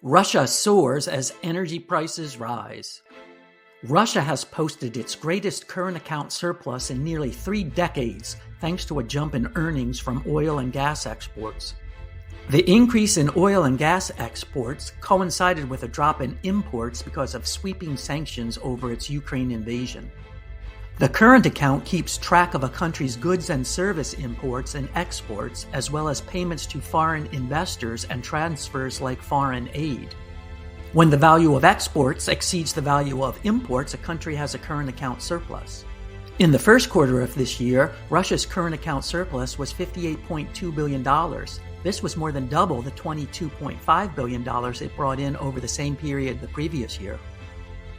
Russia soars as energy prices rise. Russia has posted its greatest current account surplus in nearly 3 decades, thanks to a jump in earnings from oil and gas exports. The increase in oil and gas exports coincided with a drop in imports because of sweeping sanctions over its Ukraine invasion. The current account keeps track of a country's goods and service imports and exports, as well as payments to foreign investors and transfers like foreign aid. When the value of exports exceeds the value of imports, a country has a current account surplus. In the first quarter of this year, Russia's current account surplus was $58.2 billion. This was more than double the $22.5 billion it brought in over the same period the previous year.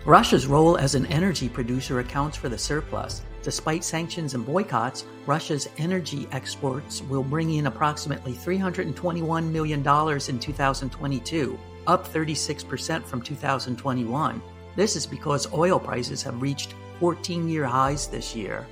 Russia's role as an energy producer accounts for the surplus. Despite sanctions and boycotts, Russia's energy exports will bring in approximately $321 million in 2022, up 36% from 2021. This is because oil prices have reached 14-year highs this year.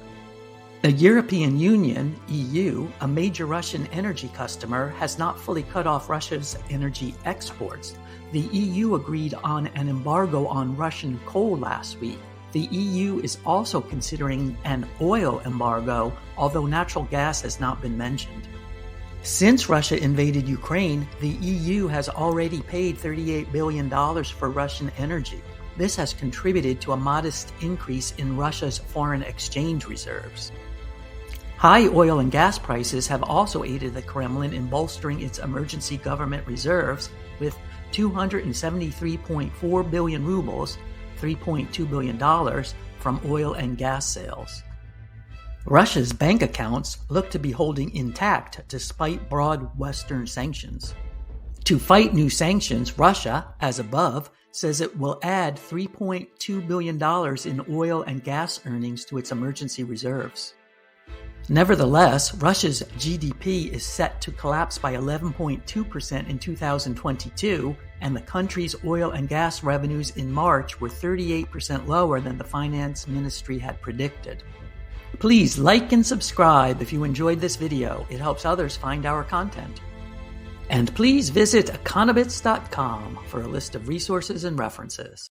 The European Union, EU, a major Russian energy customer, has not fully cut off Russia's energy exports. The EU agreed on an embargo on Russian coal last week. The EU is also considering an oil embargo, although natural gas has not been mentioned. Since Russia invaded Ukraine, the EU has already paid $38 billion for Russian energy. This has contributed to a modest increase in Russia's foreign exchange reserves. High oil and gas prices have also aided the Kremlin in bolstering its emergency government reserves with 273.4 billion rubles, $3.2 billion, from oil and gas sales. Russia's bank accounts look to be holding intact despite broad Western sanctions. To fight new sanctions, Russia, as above, says it will add $3.2 billion in oil and gas earnings to its emergency reserves. Nevertheless, Russia's GDP is set to collapse by 11.2% in 2022, and the country's oil and gas revenues in March were 38% lower than the finance ministry had predicted. Please like and subscribe if you enjoyed this video. It helps others find our content. And please visit Econobits.com for a list of resources and references.